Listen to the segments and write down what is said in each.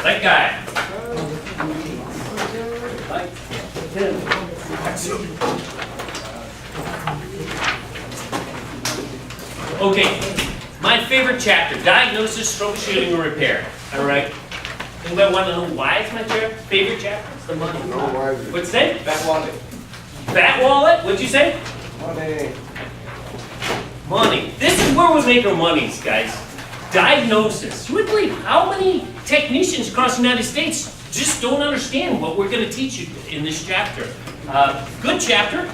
That guy. Okay, my favorite chapter, diagnosis, troubleshooting, and repair. All right. Anybody want to know why it's my favorite chapter? It's the money. What's that? Fat wallet. Fat wallet? What'd you say? Money. Money. This is where we make our monies, guys. Diagnosis. You would believe how many technicians across the United States just don't understand what we're going to teach you in this chapter. Good chapter.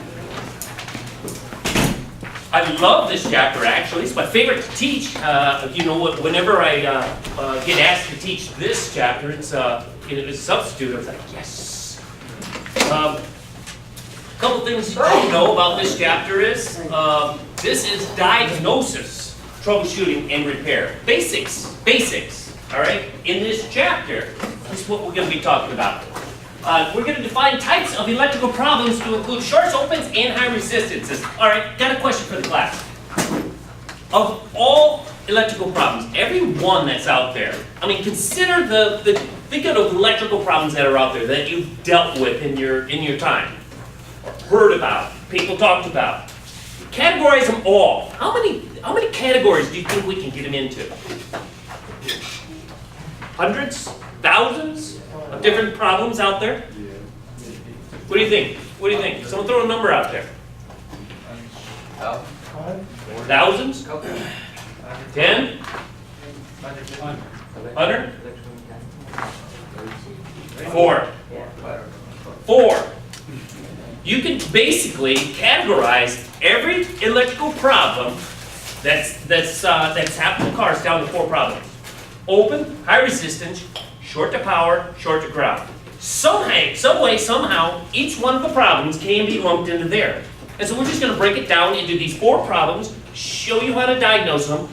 I love this chapter, actually. It's my favorite to teach. You know, whenever I get asked to teach this chapter, it's a substitute. I was like, yes. A couple things you know about this chapter is, this is diagnosis, troubleshooting, and repair. Basics, all right? In this chapter, this is what we're going to be talking about. We're going to define types of electrical problems to include shorts, opens, and high resistances. All right, got a question for the class. Of all electrical problems, every one that's out there, I mean, consider think of the electrical problems that are out there that you've dealt with in your time, or heard about, people talked about. Categorize them all. How many categories do you think we can get them into? Hundreds? Thousands? Of different problems out there? What do you think? What do you think? Someone throw a number out there. Thousands? 10? 100? 4. 4. You can basically categorize every electrical problem that's happened to cars down to 4 problems. Open, high resistance, short to power, short to ground. Some way, somehow, each one of the problems can be lumped into there. And so we're just going to break it down into these 4 problems, show you how to diagnose them,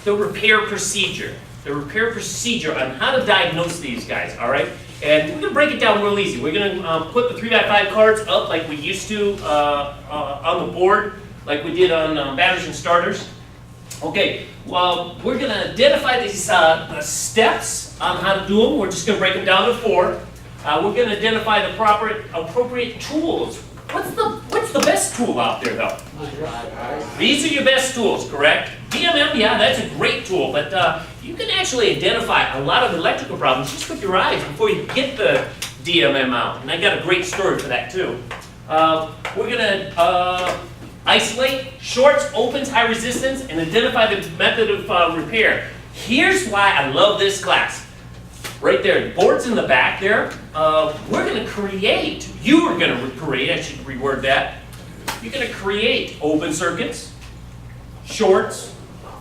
the repair procedure on how to diagnose these guys, all right? And we're going to break it down real easy. We're going to put the 3x5 cards up like we used to on the board, like we did on batteries and starters. Okay, well, we're going to identify these the steps on how to do them. We're just going to break them down to 4. We're going to identify the appropriate tools. What's the best tool out there, though? These are your best tools, correct? DMM, yeah, that's a great tool, but you can actually identify a lot of electrical problems just with your eyes before you get the DMM out. And I got a great story for that, too. We're going to isolate shorts, opens, high resistance, and identify the method of repair. Here's why I love this class. Right there, the board's in the back there. We're going to create, you are going to create, I should reword that. You're going to create open circuits, shorts,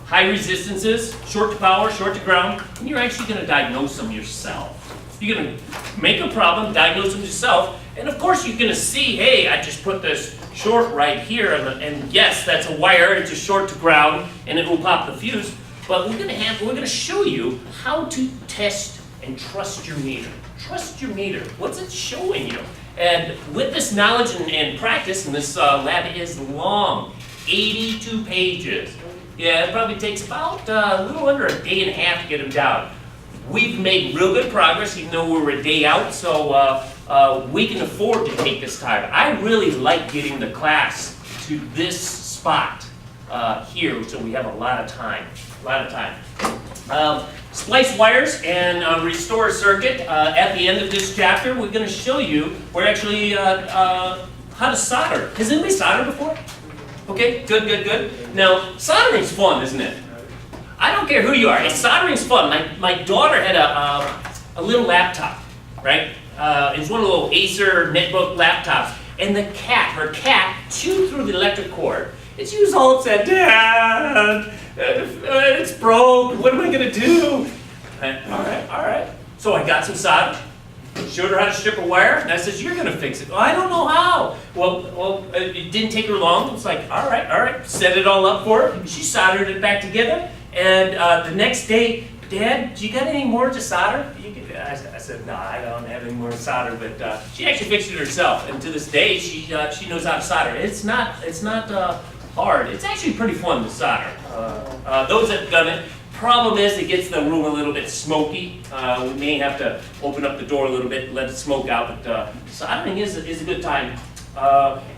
high resistances, short to power, short to ground, and you're actually going to diagnose them yourself. You're going to make a problem, diagnose them yourself, and of course you're going to see, hey, I just put this short right here, and yes, that's a wire, it's a short to ground, and it will pop the fuse. But we're going to show you how to test and trust your meter. Trust your meter. What's it showing you? And with this knowledge and practice, and this lab is long, 82 pages. Yeah, it probably takes about a little under a day and a half to get them down. We've made real good progress, even though we're a day out, so we can afford to take this time. I really like getting the class to this spot here, so we have a lot of time. Splice wires and restore a circuit. At the end of this chapter, we're going to show you how to solder. Has anybody soldered before? Okay, good. Now, soldering's fun, isn't it? I don't care who you are. Soldering's fun. My daughter had a little laptop, right? It's one of the little Acer netbook laptops, and her cat chewed through the electric cord. And she was all upset. Dad, it's broke. What am I gonna do? And, all right. So I got some solder, showed her how to strip a wire, and I said, "You're gonna fix it." "Oh, I don't know how." Well, it didn't take her long. It's like, all right. Set it all up for her. She soldered it back together, and the next day, "Dad, do you got any more to solder?" I said, "No, I don't have any more solder." But she actually fixed it herself, and to this day, she knows how to solder. It's not hard. It's actually pretty fun to solder. Those that have done it Problem is, it gets the room a little bit smoky. We may have to open up the door a little bit, let the smoke out, but soldering is a good time.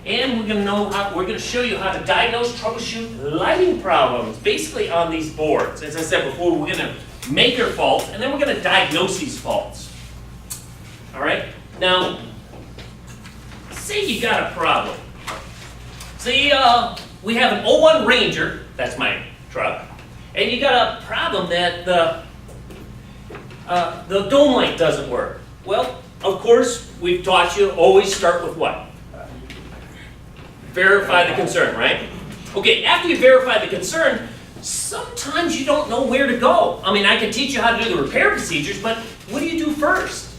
And we're going to show you how to diagnose, troubleshoot lighting problems, basically on these boards. As I said before, we're going to make our faults, and then we're going to diagnose these faults. All right? Now, say you got a problem. Say we have an '01 Ranger, that's my truck, and you got a problem that the dome light doesn't work. Well, of course, we've taught you always start with what? Verify the concern, right? Okay, after you verify the concern, sometimes you don't know where to go. I mean, I can teach you how to do the repair procedures, but what do you do first?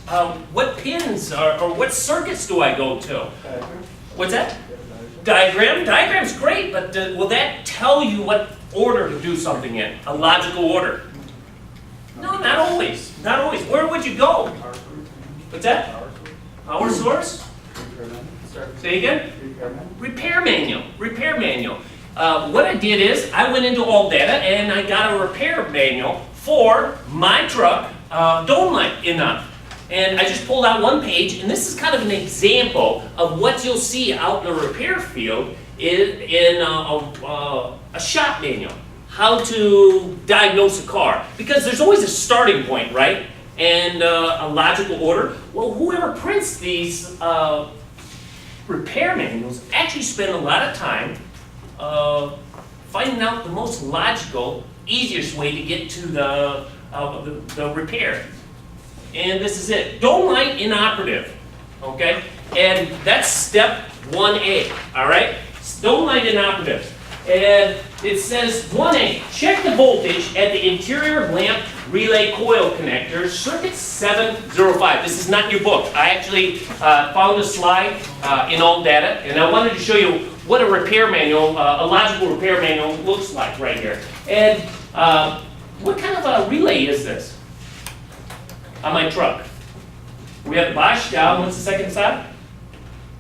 What pins or what circuits do I go to? What's that? Diagram? Diagram's great, but will that tell you what order to do something in? A logical order? No, not always. Not always. Where would you go? What's that? Power source? Say again? Repair manual. Repair manual. What I did is I went into All Data and I got a repair manual for my truck dome light enough. And I just pulled out one page, and this is kind of an example of what you'll see out in the repair field in a shop manual. How to diagnose a car. Because there's always a starting point, right? And a logical order. Well, whoever prints these repair manuals actually spend a lot of time finding out the most logical, easiest way to get to the repair. And this is it. Dome light inoperative, okay? And that's step 1A, all right? Dome light inoperative. And it says 1A, check the voltage at the interior lamp relay coil connector, circuit 705. This is not in your book. I actually found a slide in All Data, and I wanted to show you what a repair manual, a logical repair manual looks like right here. And what kind of a relay is this on my truck? We have the Bosch down. What's the second style?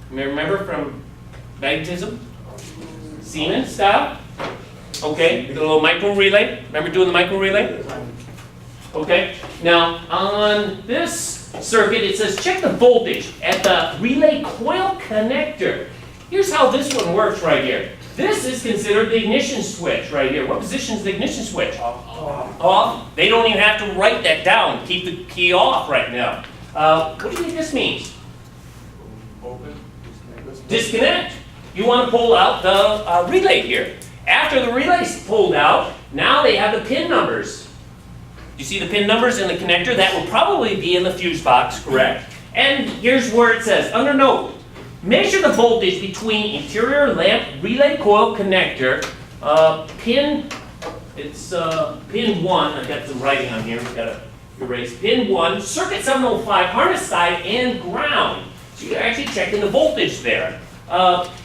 You may remember from magnetism? Siemens style. Okay, the little micro relay. Remember doing the micro relay? Okay, now on this circuit it says check the voltage at the relay coil connector. Here's how this one works right here. This is considered the ignition switch right here. What position is the ignition switch? Off. Off. They don't even have to write that down. Keep the key off right now. What do you think this means? Open. Disconnect. You want to pull out the relay here. After the relay's pulled out, now they have the pin numbers. You see the pin numbers in the connector? That will probably be in the fuse box, correct? And here's where it says, under note, measure the voltage between interior lamp relay coil connector, pin, it's pin 1, I've got some writing on here, we've got to erase, pin 1, circuit 705, harness side, and ground. So you're actually checking the voltage there.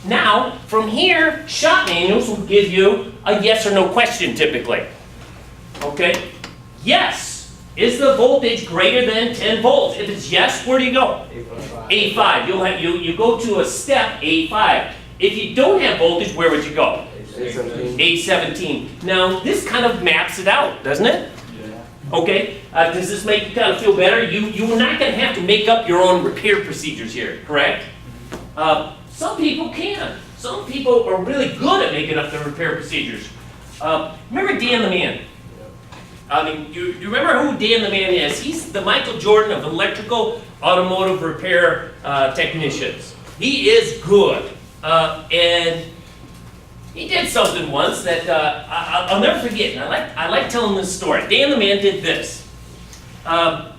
Now, from here, shop manuals will give you a yes or no question typically. Okay? Yes. Is the voltage greater than 10 volts? If it's yes, where do you go? A5. You go to a step A5. If you don't have voltage, where would you go? A17. Now, this kind of maps it out, doesn't it? Yeah. Okay. Does this make you kind of feel better? You're not going to have to make up your own repair procedures here, correct? Some people can. Some people are really good at making up their repair procedures. Remember Dan the Man? I mean, you remember who Dan the Man is? He's the Michael Jordan of electrical automotive repair technicians. He is good. And he did something once that I'll never forget. And I like telling this story. Dan the Man did this. I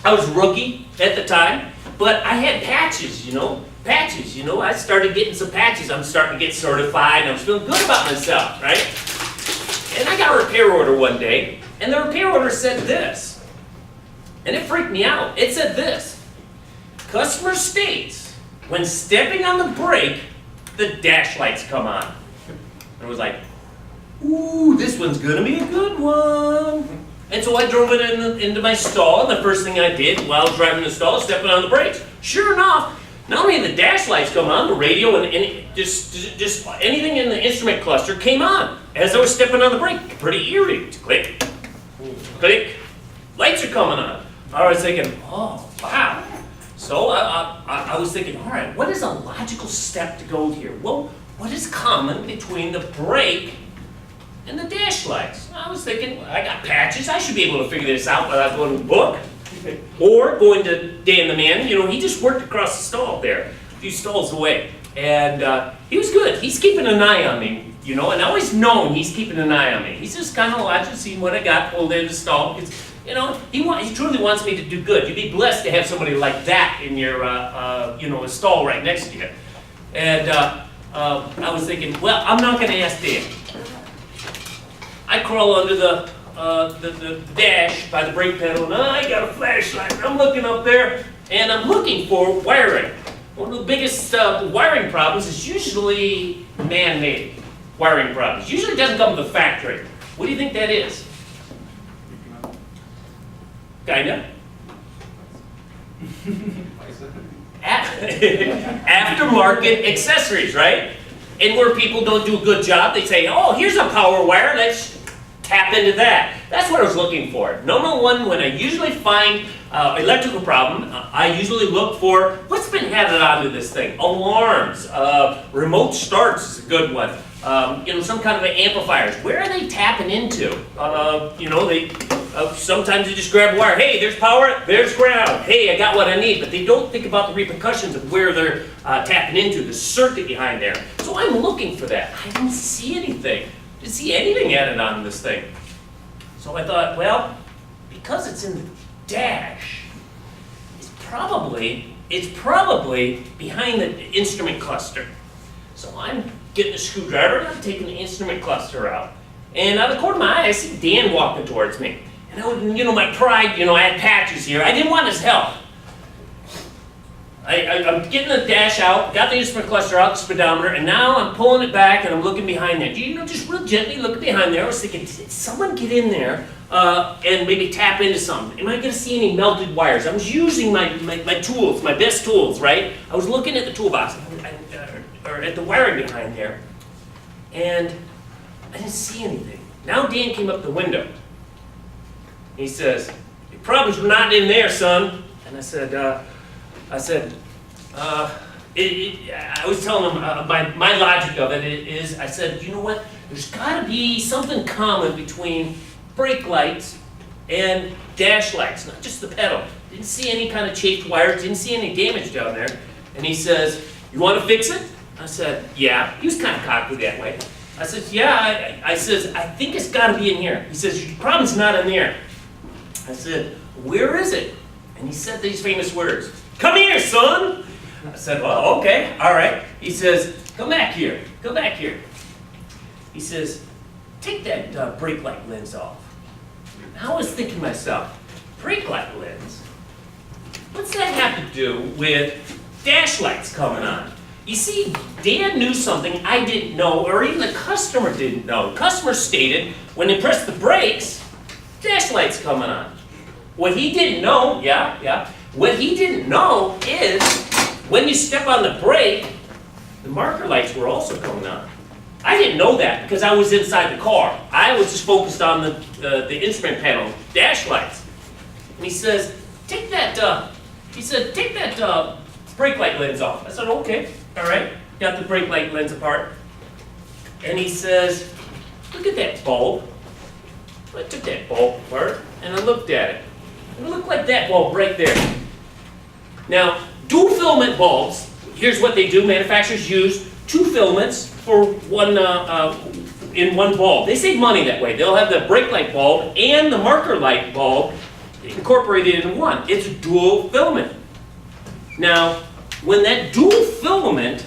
was a rookie at the time, but I had patches, you know. Patches, you know. I started getting some patches. I'm starting to get certified, and I was feeling good about myself, right? And I got a repair order one day, and the repair order said this. And it freaked me out. It said this. Customer states, when stepping on the brake, the dash lights come on. And I was like, ooh, this one's gonna be a good one. And so I drove it into my stall, and the first thing I did while I was driving the stall is stepping on the brakes. Sure enough, not only did the dash lights come on, the radio and just anything in the instrument cluster came on as I was stepping on the brake. Pretty eerie. Click, Click. Lights are coming on. I was thinking, oh, wow. So I was thinking, all right, what is a logical step to go here? Well, what is common between the brake and the dash lights? I was thinking, well, I got patches. I should be able to figure this out without going to the book. Or going to Dan the man. You know, he just worked across the stall there, a few stalls away. And he was good. He's keeping an eye on me, you know, and I always known he's keeping an eye on me. He's just kind of watching, seeing what I got pulled in the stall. Because, you know, he truly wants me to do good. You'd be blessed to have somebody like that in your, you know, a stall right next to you. And I was thinking, well, I'm not going to ask Dan. I crawl under the dash by the brake pedal, and I got a flashlight. I'm looking up there, and I'm looking for wiring. One of the biggest wiring problems is usually man-made wiring problems. Usually it doesn't come from the factory. What do you think that is? Kinda. Aftermarket accessories, right? And where people don't do a good job, they say, oh, here's a power wire, let's tap into that. That's what I was looking for. Number one, when I usually find electrical problem, I usually look for what's been added onto this thing. Alarms, remote starts is a good one. You know, some kind of amplifiers. Where are they tapping into? You know, they sometimes you just grab a wire. Hey, there's power, there's ground. Hey, I got what I need. But they don't think about the repercussions of where they're tapping into, the circuit behind there. So I'm looking for that. I didn't see anything. Didn't see anything added on this thing. So I thought, well, because it's in the dash, it's probably behind the instrument cluster. So I'm getting a screwdriver and I'm taking the instrument cluster out. And out of the corner of my eye, I see Dan walking towards me. And you know, my pride, you know, I had patches here. I didn't want his help. I'm getting the dash out, got the instrument cluster out, the speedometer, and now I'm pulling it back and I'm looking behind there. You know, just real gently looking behind there. I was thinking, did someone get in there and maybe tap into something? Am I going to see any melted wires? I was using my tools, my best tools, right? I was looking at the toolbox, or at the wiring behind there, and I didn't see anything. Now Dan came up the window. He says, your problem's not in there, son. And I said, I was telling him my logic of it is, I said, you know what? There's got to be something common between brake lights and dash lights, not just the pedal. Didn't see any kind of chafed wires, didn't see any damage down there. And he says, you want to fix it? I said, yeah. He was kind of cocky that way. I said, yeah. I says, I think it's got to be in here. He says, your problem's not in there. I said, where is it? And he said these famous words, come here, son. I said, well, okay, all right. He says, come back here, come back here. He says, take that brake light lens off. And I was thinking to myself, brake light lens? What's that have to do with dash lights coming on? You see, Dan knew something I didn't know, or even the customer didn't know. The customer stated, when they press the brakes, dash lights coming on. What he didn't know, what he didn't know is when you step on the brake, the marker lights were also coming on. I didn't know that because I was inside the car. I was just focused on the instrument panel, dash lights. And he says, take that brake light lens off. I said, okay, all right. Got the brake light lens apart. And he says, look at that bulb. I took that bulb apart and I looked at it. It looked like that bulb right there. Now, dual filament bulbs, here's what they do. Manufacturers use two filaments for one in one bulb. They save money that way. They'll have the brake light bulb and the marker light bulb incorporated in one. It's a dual filament. Now, when that dual filament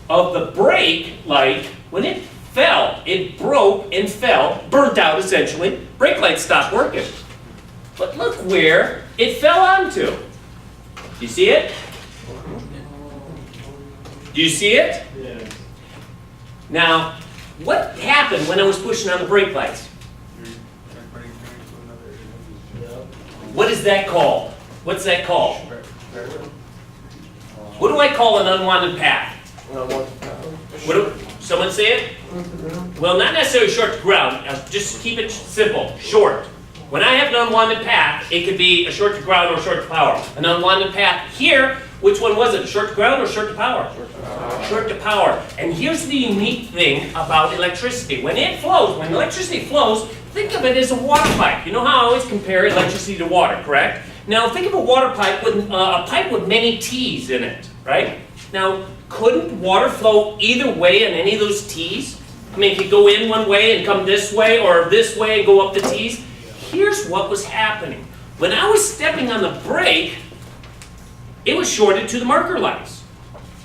of the brake light, when it fell, it broke and fell, burnt out essentially, brake lights stopped working. But look where it fell onto. You see it? Do you see it? Yeah. Now, what happened when I was pushing on the brake lights? What is that called? What's that called? What do I call an unwanted path? Someone say it? Well, not necessarily short to ground. Just keep it simple. Short. When I have an unwanted path, it could be a short to ground or short to power. An unwanted path here, which one was it? Short to ground or short to power? Short to power. And here's the unique thing about electricity. When it flows, when electricity flows, think of it as a water pipe. You know how I always compare electricity to water, correct? Now think of a water pipe with a pipe with many T's in it, right? Now, couldn't water flow either way in any of those T's? I mean, it could go in one way and come this way, or this way and go up the T's. Here's what was happening. When I was stepping on the brake, it was shorted to the marker lights.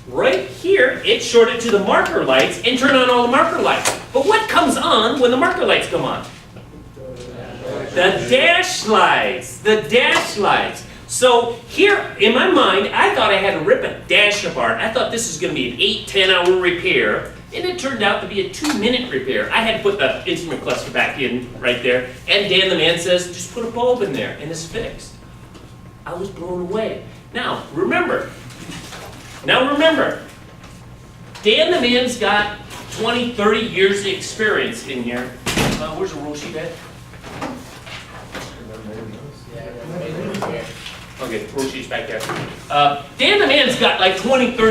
Right here, it shorted to the marker lights and turned on all the marker lights. But what comes on when the marker lights come on? The dash lights. The dash lights. So here, in my mind, I thought I had to rip a dash apart. I thought this was going to be an 8-10 hour repair. And it turned out to be a 2-minute repair. I had to put the instrument cluster back in right there. And Dan the man says, just put a bulb in there and it's fixed. I was blown away. Now, remember, Dan the man's got 20, 30 years of experience in here. Where's the rule sheet at? Okay, rule sheet's back there. Dan the man's got like 20, 30